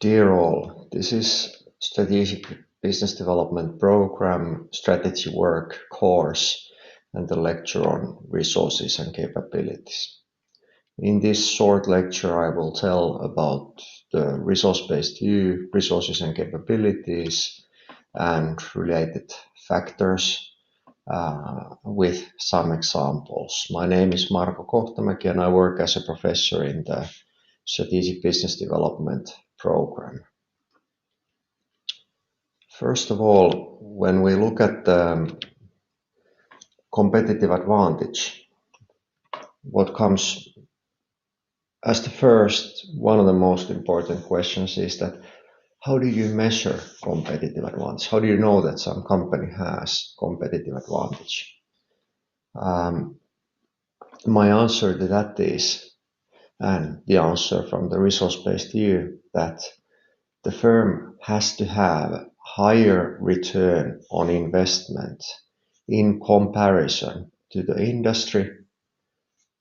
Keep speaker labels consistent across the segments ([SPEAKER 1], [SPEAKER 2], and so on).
[SPEAKER 1] Dear all, this is Strategic Business Development Program Strategy Work course and the lecture on resources and capabilities. In this short lecture, I will tell about the resource-based view, resources and capabilities, and related factors with some examples. My name is Marko Kohtamäki and I work as a professor in the Strategic Business Development Program. First of all, when we look at the competitive advantage, what comes as the first, one of the most important questions is that how do you measure competitive advantage? How do you know that some company has competitive advantage? My answer to that is, and the answer from the resource-based view, that the firm has to have higher return on investment in comparison to the industry,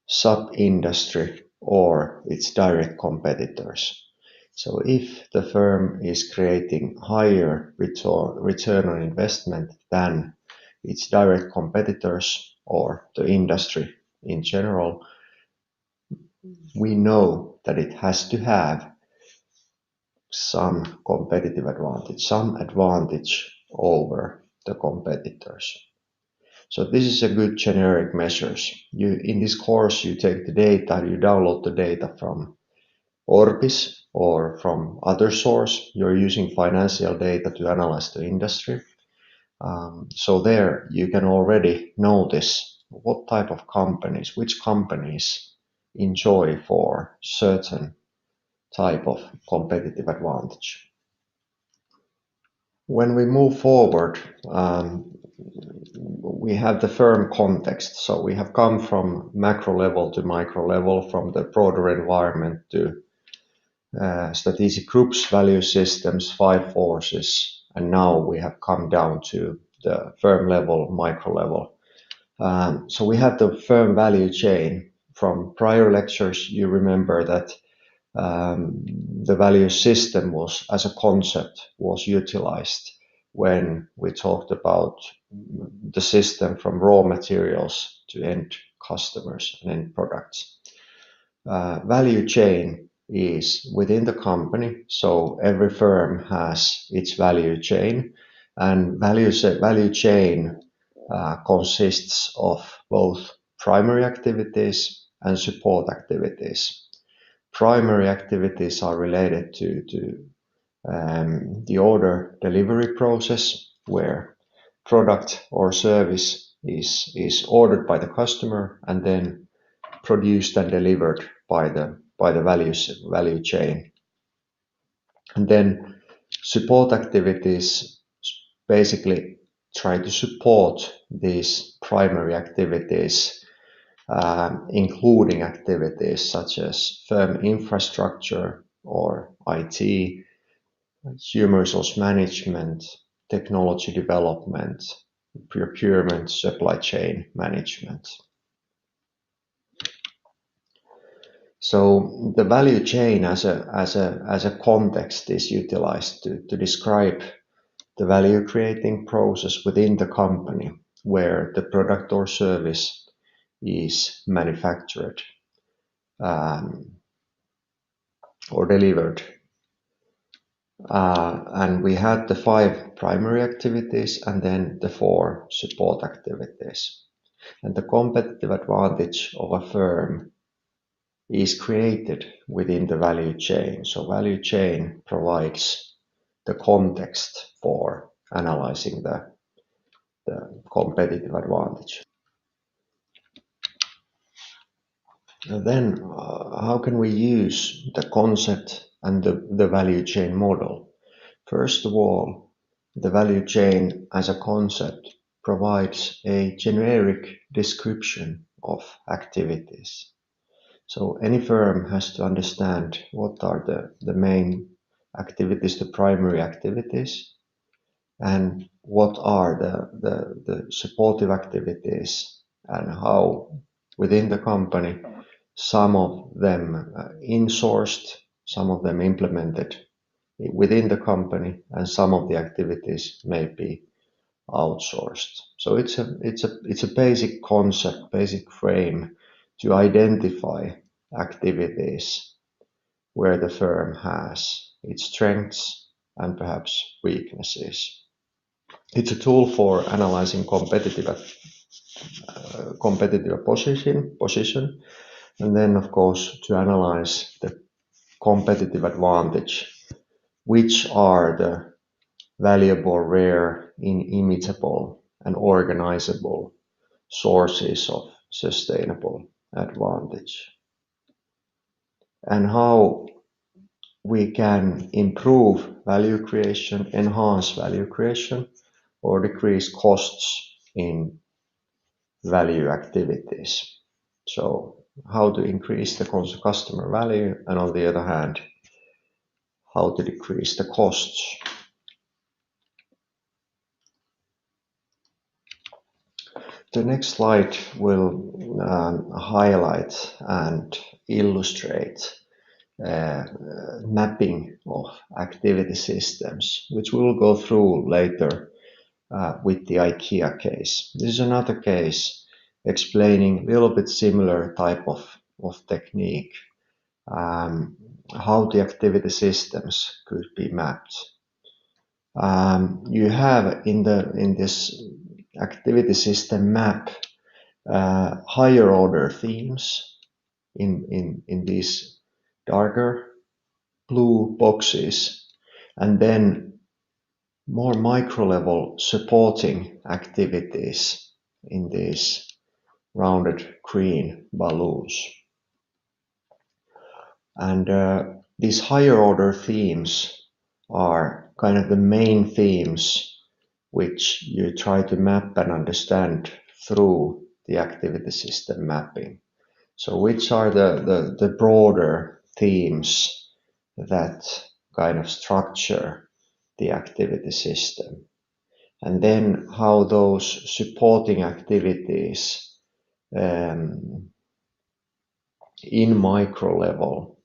[SPEAKER 1] sub-industry, or its direct competitors. So if the firm is creating higher return on investment than its direct competitors or the industry in general, we know that it has to have some competitive advantage, some advantage over the competitors. So this is a good generic measures. In this course, you take the data, you download the data from Orbis or from other source. You're using financial data to analyze the industry. So there you can already notice what type of companies, which companies enjoy for certain type of competitive advantage. When we move forward, we have the firm context. So we have come from macro level to micro level, from the broader environment to strategic groups, value systems, 5 forces, and now we have come down to the firm level, micro level. So we have the firm value chain. From prior lectures, you remember that the value system was, as a concept, was utilized when we talked about the system from raw materials to end customers and end products. Value chain is within the company, so every firm has its value chain, and value chain consists of both primary activities and support activities. Primary activities are related to the order delivery process, where product or service is ordered by the customer and then produced and delivered by the value chain. And then support activities basically try to support these primary activities, including activities such as firm infrastructure or IT, human resource management, technology development, procurement, supply chain management. So the value chain as a context is utilized to describe the value creating process within the company where the product or service is manufactured or delivered. And we had the 5 primary activities and then the 4 support activities. And the competitive advantage of a firm is created within the value chain. So value chain provides the context for analyzing the competitive advantage. And then how can we use the concept and the value chain model? First of all, the value chain as a concept provides a generic description of activities. So any firm has to understand what are the main activities, the primary activities, and what are the supportive activities, and how within the company some of them insourced, some of them implemented within the company, and some of the activities may be outsourced. So it's a basic concept, basic frame to identify activities where the firm has its strengths and perhaps weaknesses. It's a tool for analyzing competitive position, and then of course to analyze the competitive advantage, which are the valuable, rare, inimitable, and organizable sources of sustainable advantage, and how we can improve value creation, enhance value creation, or decrease costs in value activities. So how to increase the customer value, and on the other hand, how to decrease the costs. The next slide will highlight and illustrate mapping of activity systems, which we will go through later with the Ikea case. This is another case explaining a little bit similar type of technique, how the activity systems could be mapped. You have in this activity system map higher order themes in these darker blue boxes, and then more micro level supporting activities in these rounded green balloons. And these higher order themes are kind of the main themes which you try to map and understand through the activity system mapping. So which are the broader themes that kind of structure the activity system, and then how those supporting activities in micro level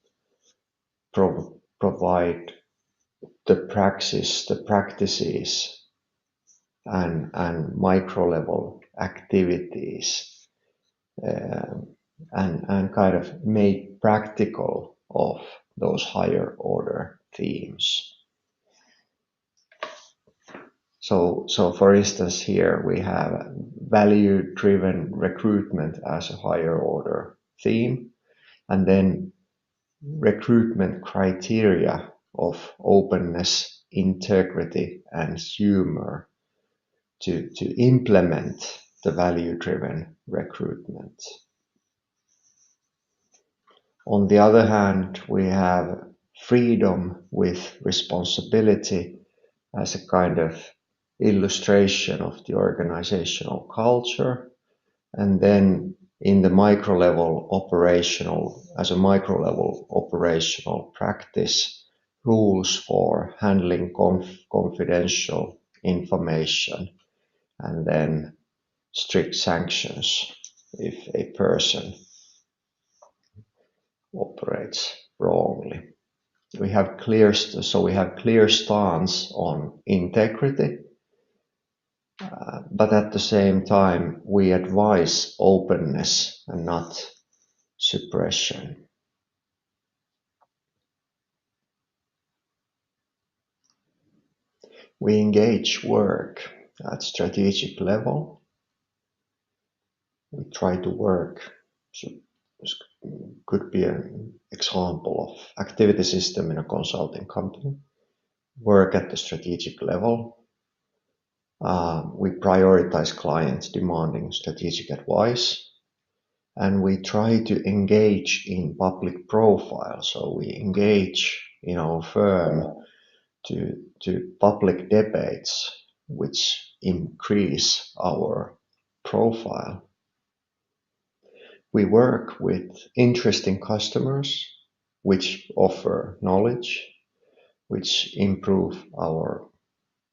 [SPEAKER 1] provide the practices and micro level activities and kind of made practical of those higher order themes. So for instance, here we have value-driven recruitment as a higher order theme, and then recruitment criteria of openness, integrity, and humor to implement the value-driven recruitment. On the other hand, we have freedom with responsibility as a kind of illustration of the organizational culture, and then in the micro level operational practice, rules for handling confidential information, and then strict sanctions if a person operates wrongly. We have clear stance on integrity, but at the same time we advise openness and not suppression. We engage work at strategic level. We try to work. So this could be an example of activity system in a consulting company. Work at the strategic level. We prioritize clients demanding strategic advice, and we try to engage in public profile. So we engage in our firm to public debates which increase our profile. We work with interesting customers which offer knowledge, which improve our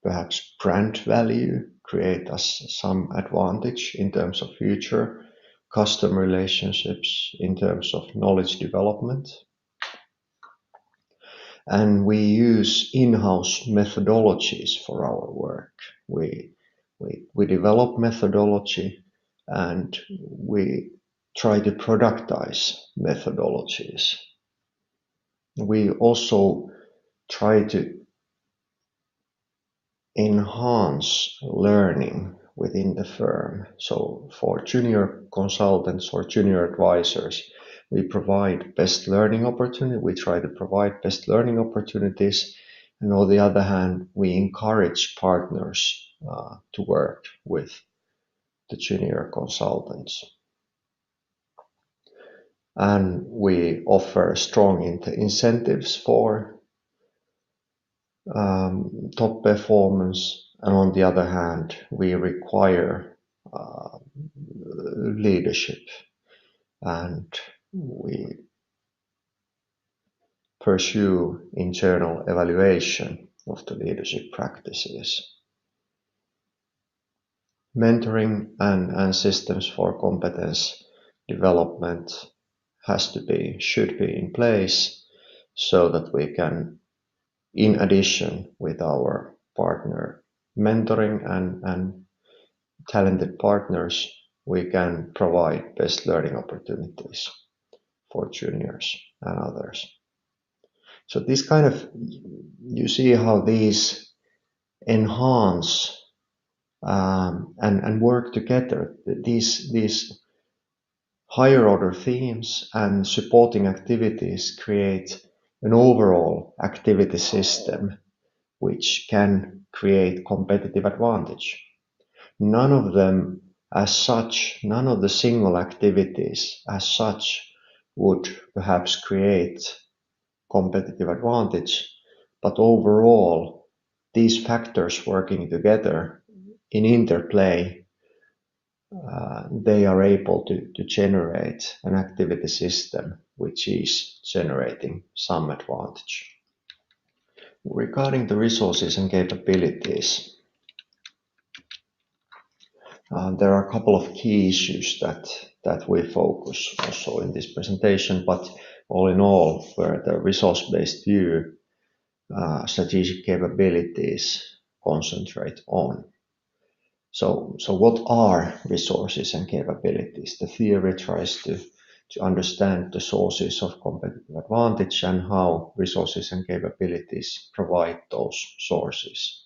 [SPEAKER 1] perhaps brand value, create us some advantage in terms of future customer relationships, in terms of knowledge development. And we use in-house methodologies for our work. We develop methodology and we try to productize methodologies. We also try to enhance learning within the firm. So for junior consultants or junior advisors, we provide best learning opportunity. We try to provide best learning opportunities. And on the other hand, we encourage partners to work with the junior consultants. And we offer strong incentives for top performance. And on the other hand, we require leadership, and we pursue internal evaluation of the leadership practices. Mentoring and systems for competence development should be in place so that we can, in addition with our partner mentoring and talented partners, we can provide best learning opportunities for juniors and others. So this kind of, you see how these enhance and work together. These higher order themes and supporting activities create an overall activity system which can create competitive advantage. None of them as such, none of the single activities as such would perhaps create competitive advantage, but overall, these factors working together in interplay, they are able to generate an activity system which is generating some advantage. Regarding the resources and capabilities, there are a couple of key issues that we focus also in this presentation, but all in all, where the resource-based view, strategic capabilities concentrate on. So what are resources and capabilities? The theory tries to understand the sources of competitive advantage and how resources and capabilities provide those sources.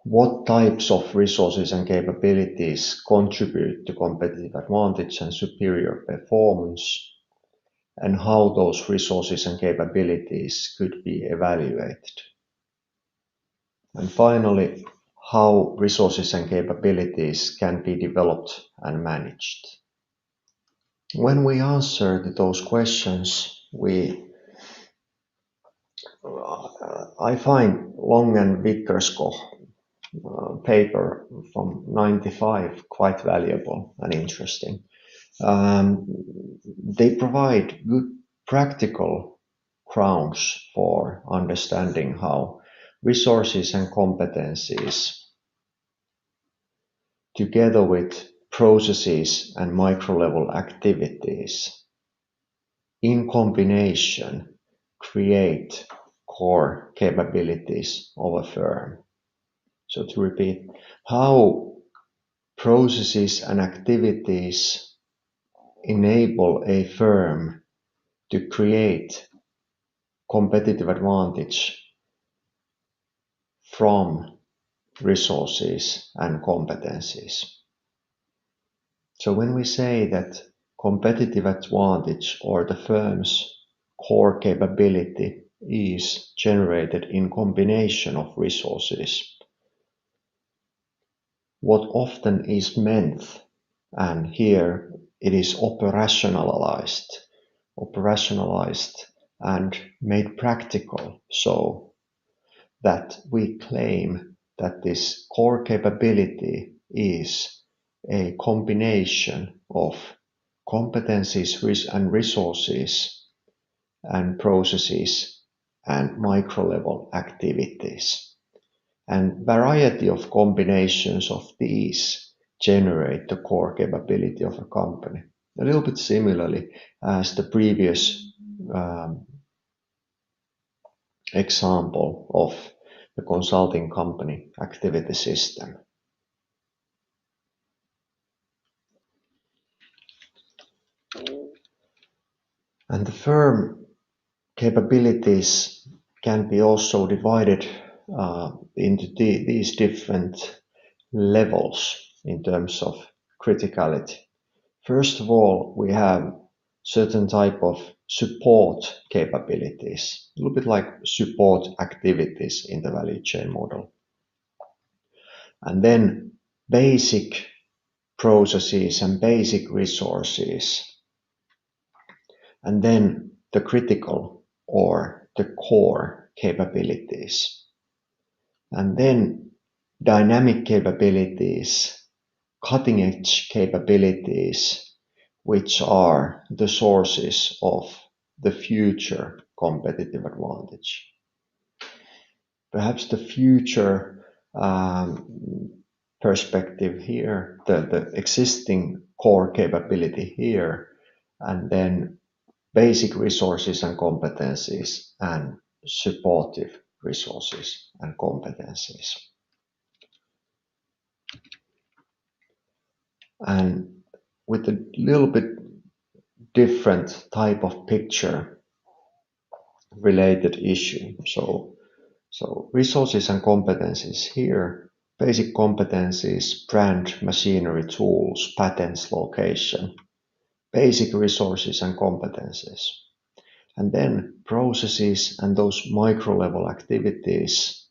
[SPEAKER 1] What types of resources and capabilities contribute to competitive advantage and superior performance, and how those resources and capabilities could be evaluated. And finally, how resources and capabilities can be developed and managed. When we answer those questions, I find Long and Vickerskog paper from 95 quite valuable and interesting. They provide good practical grounds for understanding how resources and competencies, together with processes and micro-level activities, in combination, create core capabilities of a firm. So to repeat, how processes and activities enable a firm to create competitive advantage from resources and competencies. So when we say that competitive advantage or the firm's core capability is generated in combination of resources, what often is meant, and here it is operationalized and made practical, so that we claim that this core capability is a combination of competencies and resources and processes and micro-level activities. And variety of combinations of these generate the core capability of a company. A little bit similarly as the previous example of the consulting company activity system. And the firm capabilities can be also divided into these different levels in terms of criticality. First of all, we have certain type of support capabilities, a little bit like support activities in the value chain model. And then basic processes and basic resources. And then the critical or the core capabilities. And then dynamic capabilities, cutting edge capabilities, which are the sources of the future competitive advantage. Perhaps the future perspective here, the existing core capability here, and then basic resources and competencies and supportive resources and competencies. And with a little bit different type of picture related issue. So resources and competencies here, basic competencies, brand, machinery, tools, patents, location, basic resources and competencies. And then processes and those micro level activities,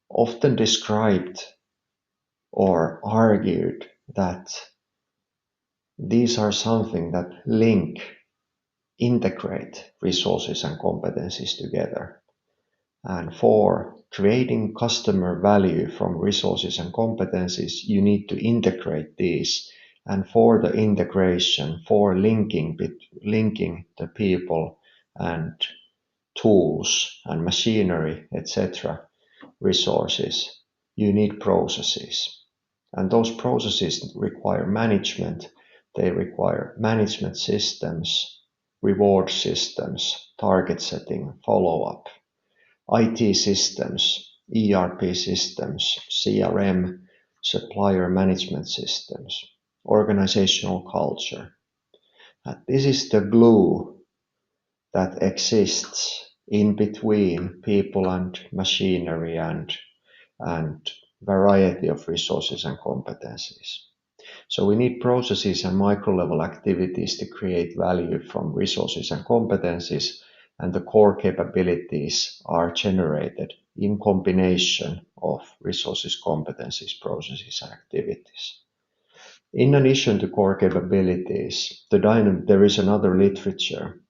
[SPEAKER 1] often described or argued that these are something that link, integrate resources and competencies together. And for creating customer value from resources and competencies, you need to integrate these. And for the integration, for linking the people and tools and machinery, etc., resources, you need processes. And those processes require management. They require management systems, reward systems, target setting, follow-up, IT systems, ERP systems, CRM, supplier management systems, organizational culture. And this is the glue that exists in between people and machinery and variety of resources and competencies. So we need processes and micro-level activities to create value from resources and competencies, and the core capabilities are generated in combination of resources, competencies, processes, and activities. In addition to core capabilities, there is another literature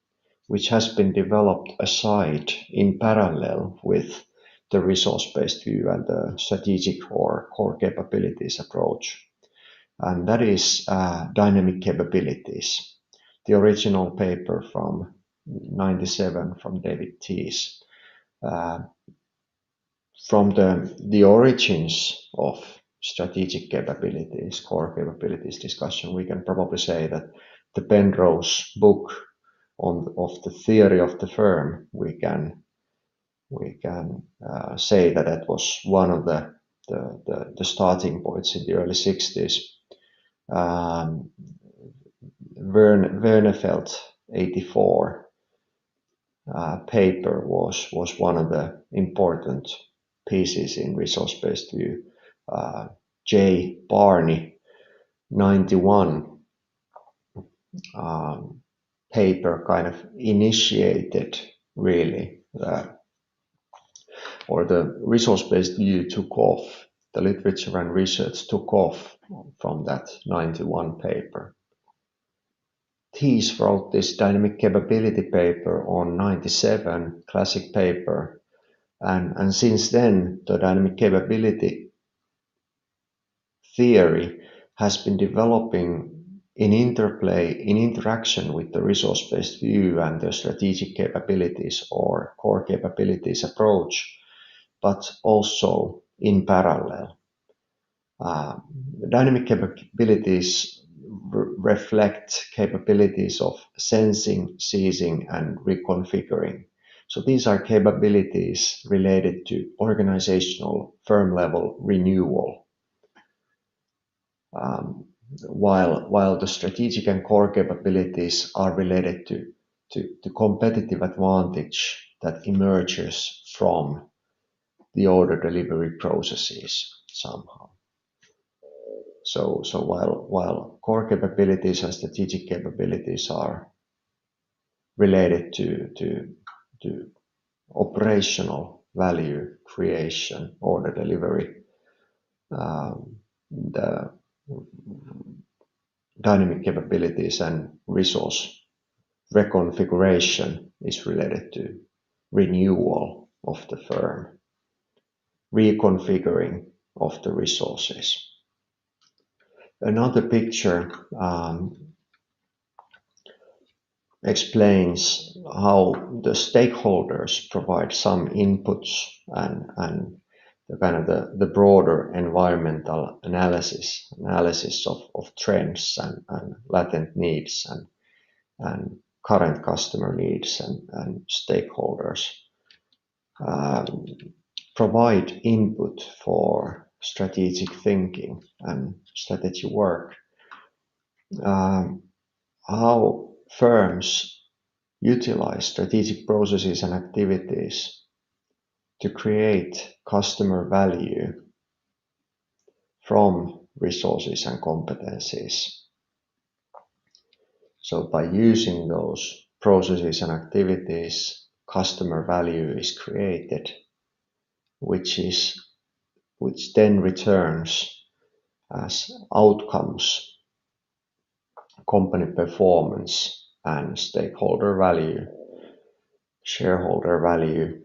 [SPEAKER 1] which has been developed aside in parallel with the resource-based view and the strategic or core capabilities approach. And that is dynamic capabilities. The original paper from 97 from David Tees. From the origins of strategic capabilities, core capabilities discussion, we can probably say that the Penrose book of the theory of the firm, we can say that that was one of the starting points in the early 60s. Wernefeld 84 paper was one of the important pieces in resource-based view. J. Barney 91 paper kind of initiated really or the resource-based view took off. The literature and research took off from that 91 paper. Tees wrote this dynamic capability paper on 97, classic paper, and since then the dynamic capability theory has been developing in interplay, in interaction with the resource-based view and the strategic capabilities or core capabilities approach, but also in parallel. Dynamic capabilities reflect capabilities of sensing, seizing, and reconfiguring. So these are capabilities related to organizational firm level renewal, while the strategic and core capabilities are related to competitive advantage that emerges from the order delivery processes somehow. So while core capabilities and strategic capabilities are related to operational value creation, order delivery, the dynamic capabilities and resource reconfiguration is related to renewal of the firm, reconfiguring of the resources. Another picture explains how the stakeholders provide some inputs and the broader environmental analysis of trends and latent needs and current customer needs and stakeholders provide input for strategic thinking and strategy work. How firms utilize strategic processes and activities to create customer value from resources and competencies. So by using those processes and activities, customer value is created, which then returns as outcomes, company performance and stakeholder value, shareholder value,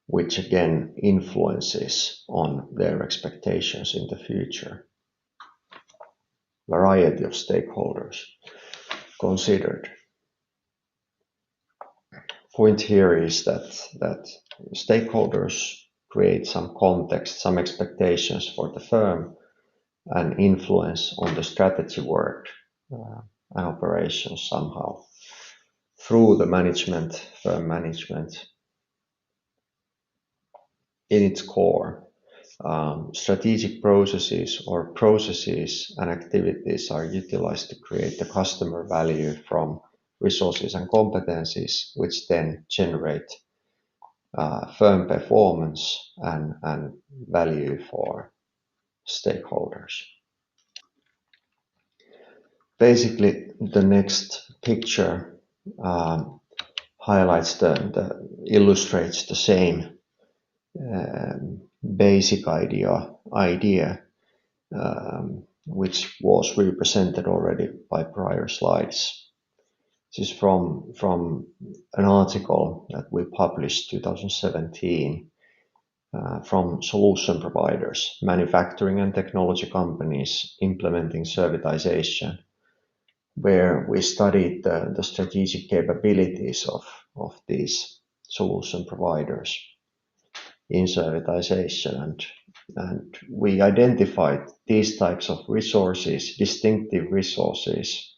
[SPEAKER 1] which again influences on their expectations in the future. Variety of stakeholders considered. Point here is that stakeholders create some context, some expectations for the firm and influence on the strategy work and operations somehow through the management, firm management. In its core, strategic processes or processes and activities are utilized to create the customer value from resources and competencies, which then generate firm performance and value for stakeholders. Basically, the next picture highlights illustrates the same basic idea, which was represented already by prior slides. This is from an article that we published 2017 from solution providers, manufacturing and technology companies implementing servitization, where we studied the strategic capabilities of these solution providers in servitization, and we identified these types of resources, distinctive resources,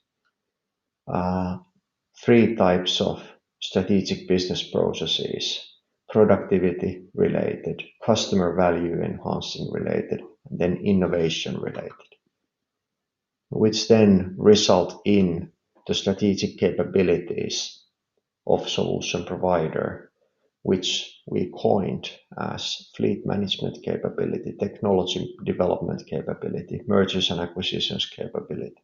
[SPEAKER 1] three types of strategic business processes: productivity related, customer value enhancing related, and then innovation related, which then result in the strategic capabilities of solution provider, which we coined as fleet management capability, technology development capability, mergers and acquisitions capability,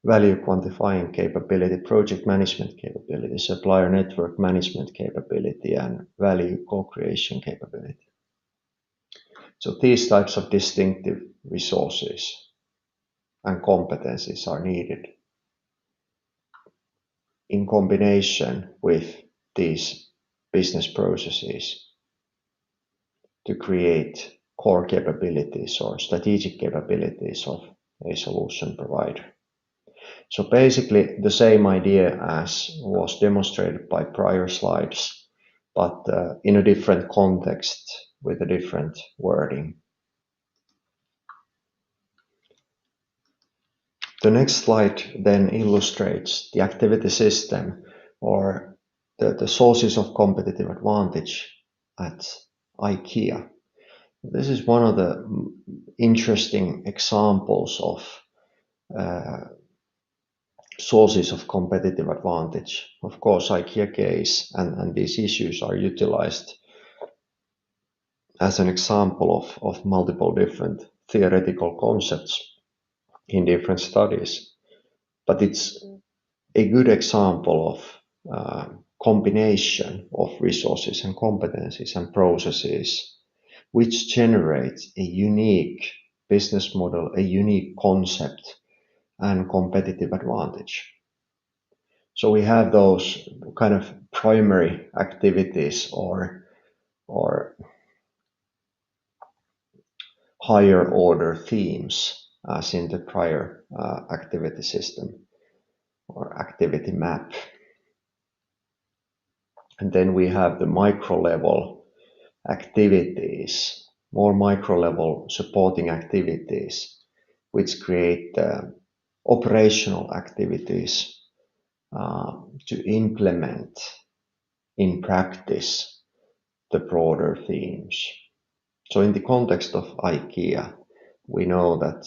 [SPEAKER 1] value quantifying capability, project management capability, supplier network management capability, and value co-creation capability. So these types of distinctive resources and competencies are needed in combination with these business processes to create core capabilities or strategic capabilities of a solution provider. So basically the same idea as was demonstrated by prior slides, but in a different context with a different wording. The next slide then illustrates the activity system or the sources of competitive advantage at Ikea. This is one of the interesting examples of sources of competitive advantage. Of course, Ikea case and these issues are utilized as an example of multiple different theoretical concepts in different studies. But it's a good example of combination of resources and competencies and processes which generates a unique business model, a unique concept and competitive advantage. So we have those kind of primary activities or higher order themes as in the prior activity system or activity map. And then we have the micro level activities, more micro level supporting activities, which create operational activities to implement in practice the broader themes. So in the context of IKEA, we know that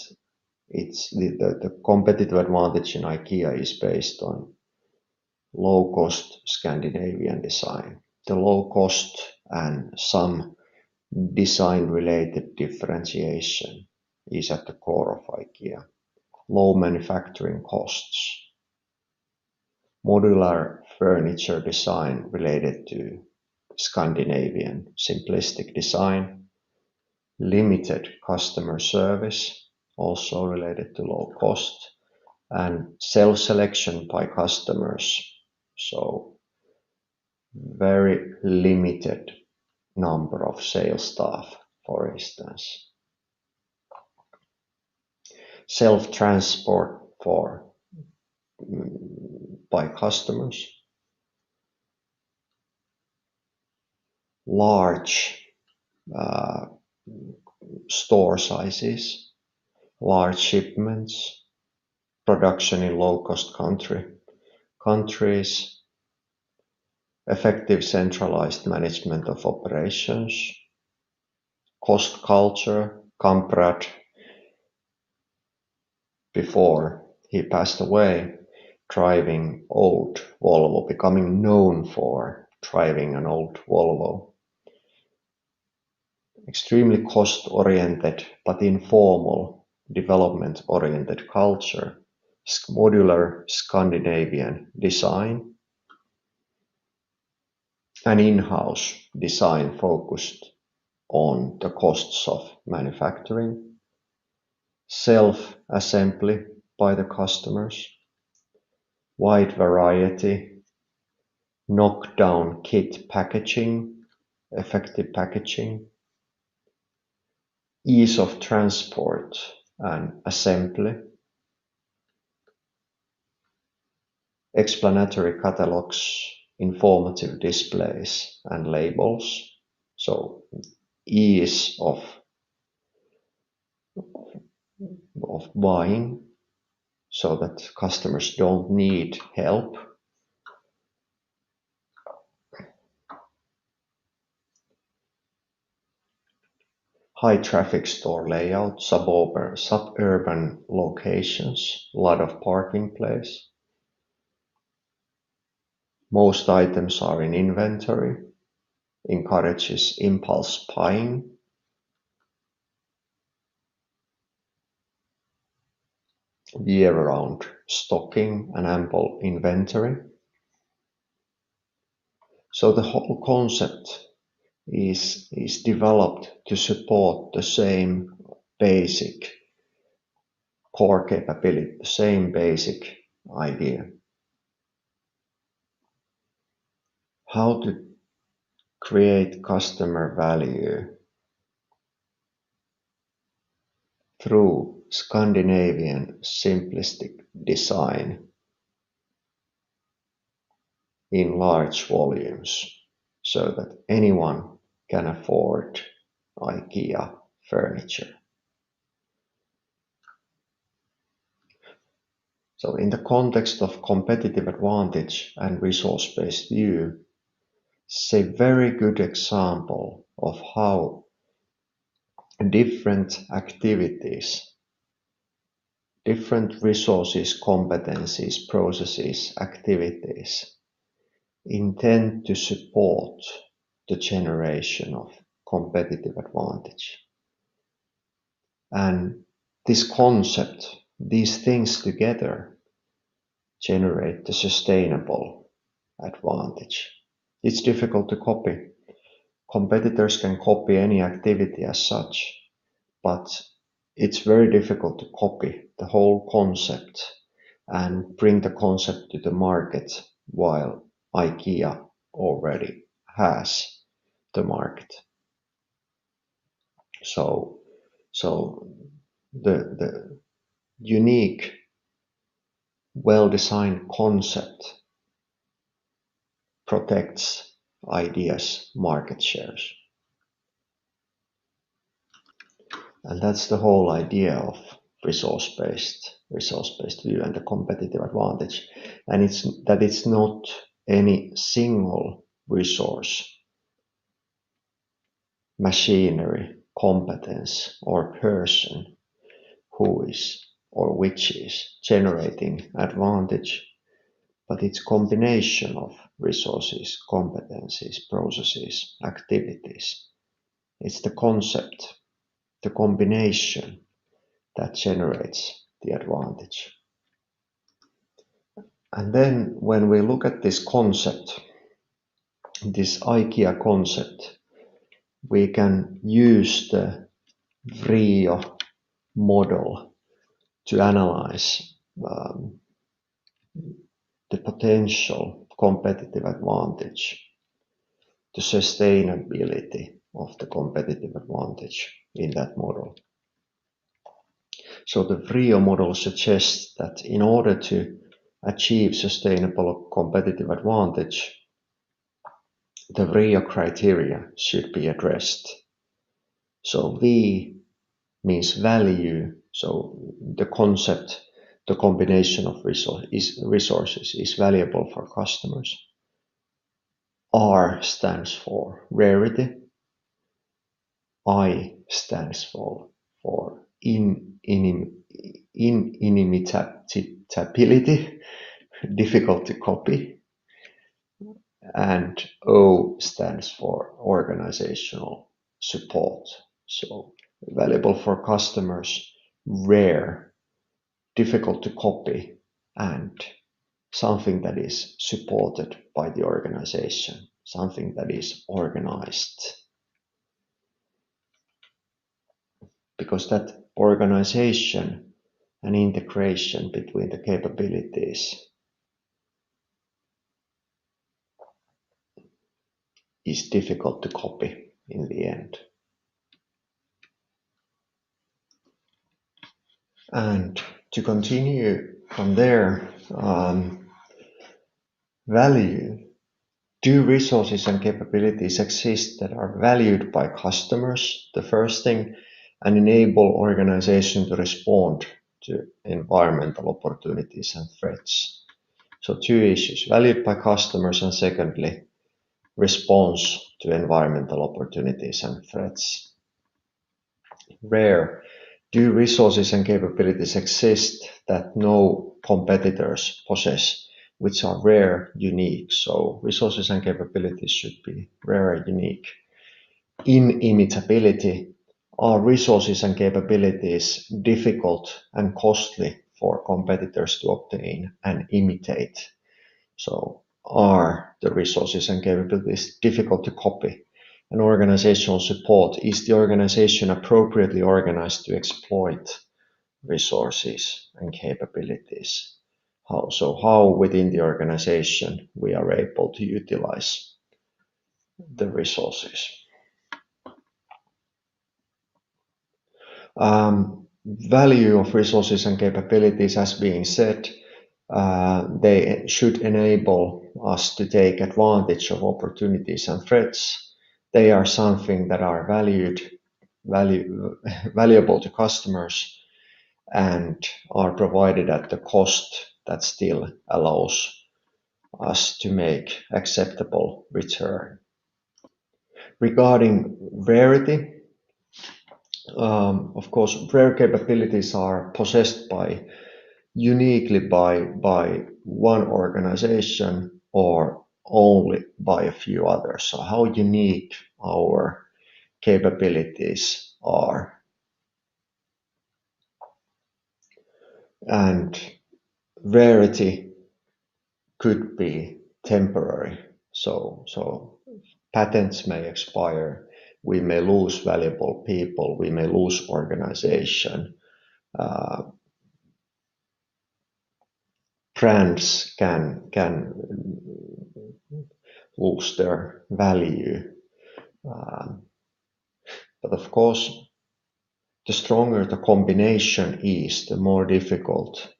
[SPEAKER 1] it's the competitive advantage in IKEA is based on low-cost Scandinavian design. The low cost and some design-related differentiation is at the core of IKEA. Low manufacturing costs. Modular furniture design related to Scandinavian simplistic design. Limited customer service, also related to low cost. And self-selection by customers. So very limited number of sales staff, for instance. Self-transport by customers. Large store sizes, large shipments, production in low-cost countries, effective centralized management of operations, cost culture. Kamprad, before he passed away, driving old Volvo, becoming known for driving an old Volvo. Extremely cost-oriented but informal, development-oriented culture. Modular Scandinavian design. And in-house design focused on the costs of manufacturing. Self-assembly by the customers. Wide variety. Knockdown kit packaging. Effective packaging. Ease of transport and assembly. Explanatory catalogs, informative displays and labels. So ease of buying so that customers don't need help. High traffic store layout, suburban locations, a lot of parking place. Most items are in inventory, encourages impulse buying. Year-round stocking and ample inventory. So the whole concept is developed to support the same basic core capability, the same basic idea. How to create customer value through Scandinavian simplistic design in large volumes so that anyone can afford IKEA furniture. So in the context of competitive advantage and resource-based view, it's a very good example of how different activities, different resources, competencies, processes, activities intend to support the generation of competitive advantage. And this concept, these things together, generate the sustainable advantage. It's difficult to copy. Competitors can copy any activity as such, but it's very difficult to copy the whole concept and bring the concept to the market while Ikea already has the market. So the unique, well-designed concept protects ideas' market shares. And that's the whole idea of resource-based view and the competitive advantage. And it's not any single resource, machinery, competence, or person who is or which is generating advantage, but it's combination of resources, competencies, processes, activities. It's the concept, the combination that generates the advantage. And then when we look at this concept, this IKEA concept, we can use the VRIO model to analyze the potential competitive advantage, the sustainability of the competitive advantage in that model. So the VRIO model suggests that in order to achieve sustainable competitive advantage, the VRIO criteria should be addressed. So V means value, so the concept, the combination of resources is valuable for customers. R stands for rarity. I stands for inimitability, difficult to copy. And O stands for organizational support. So valuable for customers, rare, difficult to copy, and something that is supported by the organization, something that is organized. Because that organization and integration between the capabilities is difficult to copy in the end. And to continue from there, value. Do resources and capabilities exist that are valued by customers, the first thing, and enable organization to respond to environmental opportunities and threats? So two issues, valued by customers, and secondly, response to environmental opportunities and threats. Rare. Do resources and capabilities exist that no competitors possess, which are rare, unique? So resources and capabilities should be rare and unique. Inimitability. Are resources and capabilities difficult and costly for competitors to obtain and imitate? So are the resources and capabilities difficult to copy? And organizational support. Is the organization appropriately organized to exploit resources and capabilities? How within the organization we are able to utilize the resources? Value of resources and capabilities, as being said, they should enable us to take advantage of opportunities and threats. They are something that are valuable to customers, and are provided at the cost that still allows us to make acceptable return. Regarding rarity, of course, rare capabilities are possessed uniquely by one organization or only by a few others. So how unique our capabilities are. And rarity could be temporary. So patents may expire, we may lose valuable people, we may lose organization. Brands can lose their value. But of course, the stronger the combination is, the more difficult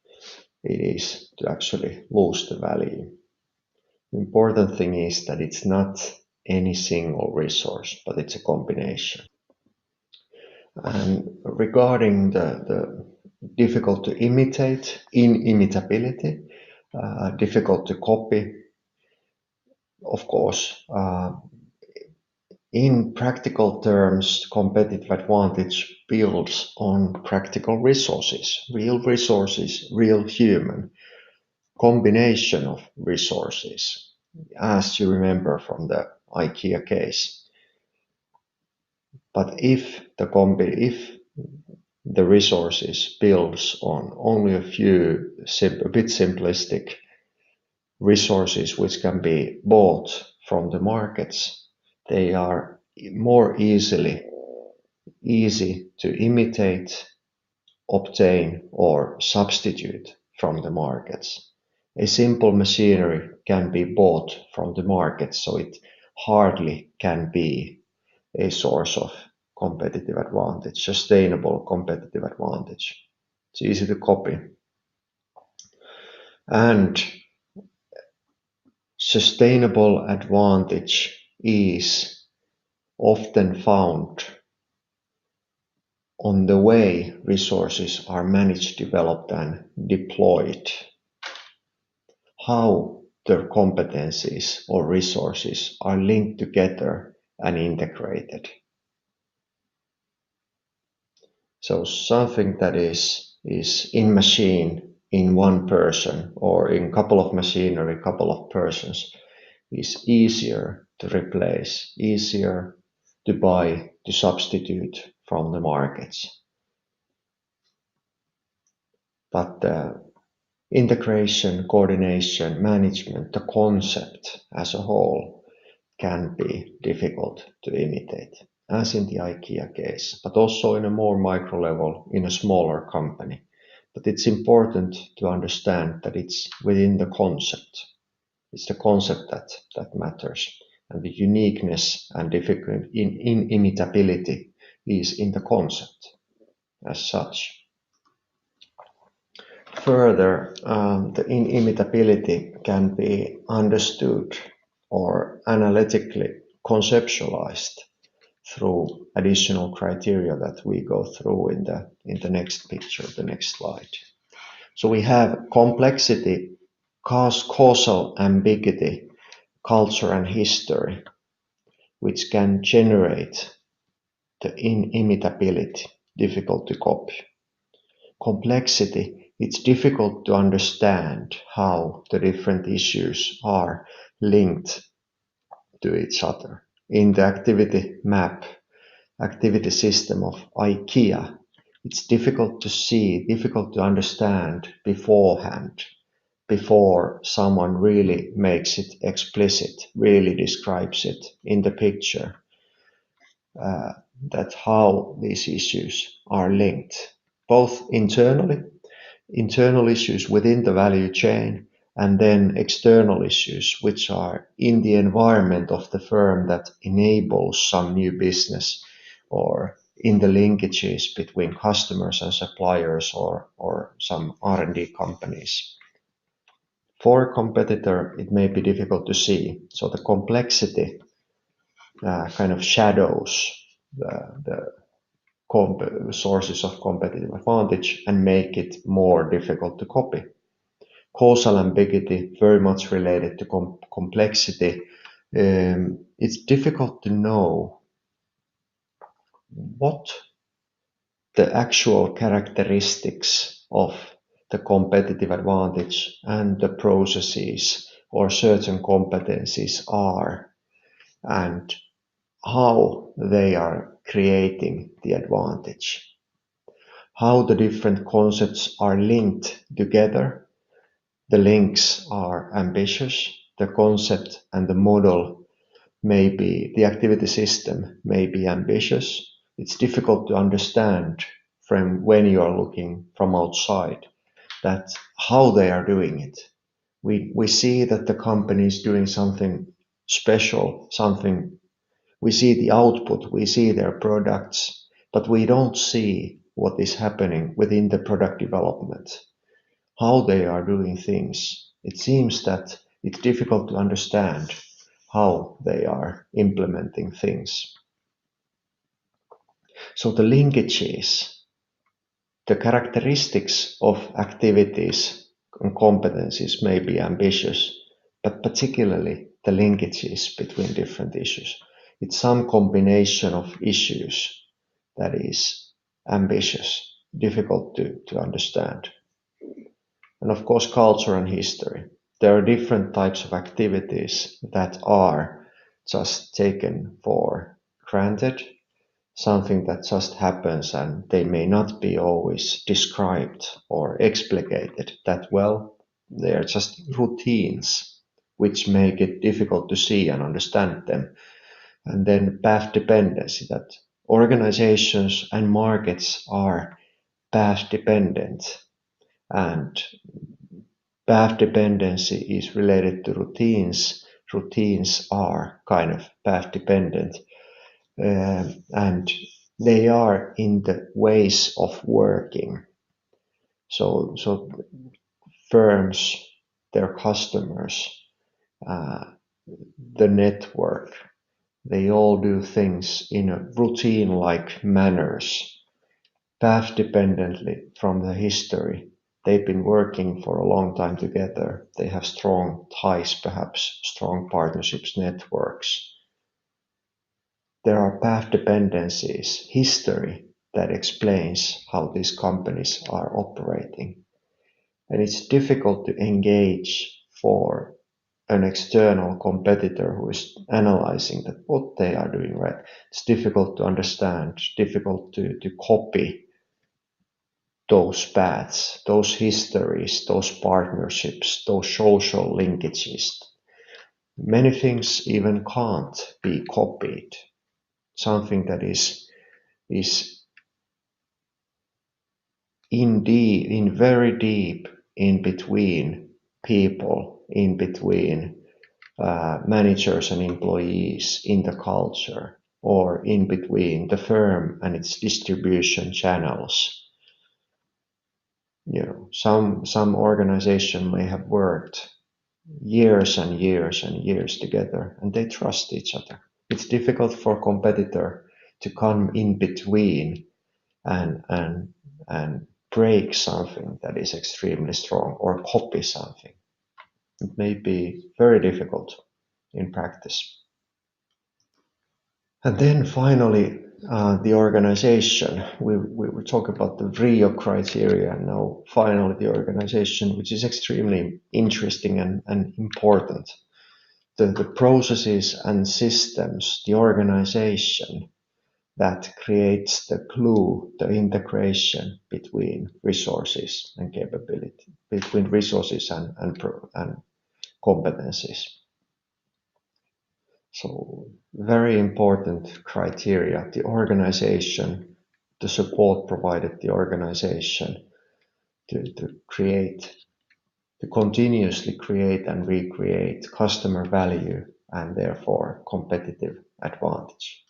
[SPEAKER 1] it is to actually lose the value. The important thing is that it's not any single resource, but it's a combination. And regarding the difficult to imitate, inimitability, difficult to copy, of course, in practical terms, competitive advantage builds on practical resources, real human, combination of resources, as you remember from the Ikea case. But if the resources builds on only a few a bit simplistic resources which can be bought from the markets, they are more easy to imitate, obtain, or substitute from the markets. A simple machinery can be bought from the market, so it hardly can be a source of competitive advantage, sustainable competitive advantage. It's easy to copy. And sustainable advantage is often found on the way resources are managed, developed, and deployed. How their competencies or resources are linked together and integrated. So something that is in machine, in one person, or in couple of machinery, couple of persons, is easier to replace, easier to buy, to substitute from the markets. But the integration, coordination, management, the concept as a whole can be difficult to imitate, as in the Ikea case, but also in a more micro level in a smaller company. But it's important to understand that it's within the concept. It's the concept that matters. And the uniqueness and difficult inimitability is in the concept as such. Further, the inimitability can be understood or analytically conceptualized through additional criteria that we go through in the next picture, the next slide. So we have complexity, causal ambiguity, culture and history, which can generate the inimitability, difficult to copy. Complexity, it's difficult to understand how the different issues are linked to each other. In the activity map, activity system of Ikea, it's difficult to see, difficult to understand beforehand, before someone really makes it explicit, really describes it in the picture, that how these issues are linked, both internal issues within the value chain, and then external issues which are in the environment of the firm that enables some new business, or in the linkages between customers and suppliers, or some R&D companies. For a competitor, it may be difficult to see. So the complexity kind of shadows the sources of competitive advantage and make it more difficult to copy. Causal ambiguity, very much related to complexity. It's difficult to know what the actual characteristics of the competitive advantage and the processes or certain competencies are, and how they are creating the advantage, how the different concepts are linked together. The links are ambitious. The concept and the model may be, the activity system may be ambitious. It's difficult to understand from when you are looking from outside that how they are doing it. We see that the company is doing something special, something, we see the output, we see their products, but we don't see what is happening within the product development, how they are doing things. It seems that it's difficult to understand how they are implementing things. So the linkages, the characteristics of activities and competencies may be ambitious, but particularly the linkages between different issues. It's some combination of issues that is ambitious, difficult to understand. And of course, culture and history. There are different types of activities that are just taken for granted, something that just happens, and they may not be always described or explicated that well. They are just routines which make it difficult to see and understand them. And then path dependency, that organizations and markets are path dependent, and path dependency is related to routines. Routines are kind of path dependent, and they are in the ways of working. So firms, their customers, the network, they all do things in a routine-like manners, path dependently from the history. They've been working for a long time together. They have strong ties, perhaps strong partnerships, networks. There are path dependencies, history that explains how these companies are operating. And it's difficult to engage for an external competitor who is analyzing that what they are doing right. It's difficult to understand, difficult to copy those paths, those histories, those partnerships, those social linkages. Many things even can't be copied. Something that is in very deep in between people, in between managers and employees in the culture, or in between the firm and its distribution channels. You know, some organization may have worked years and years and years together, and they trust each other. It's difficult for a competitor to come in between and break something that is extremely strong or copy something. It may be very difficult in practice. And then finally, the organization. We were talking about the Rio criteria, and now finally the organization, which is extremely interesting and important. The processes and systems, the organization that creates the glue, the integration between resources and capability, between resources and competencies. So very important criteria, the organization, the support provided the organization to create, to continuously create and recreate customer value and therefore competitive advantage.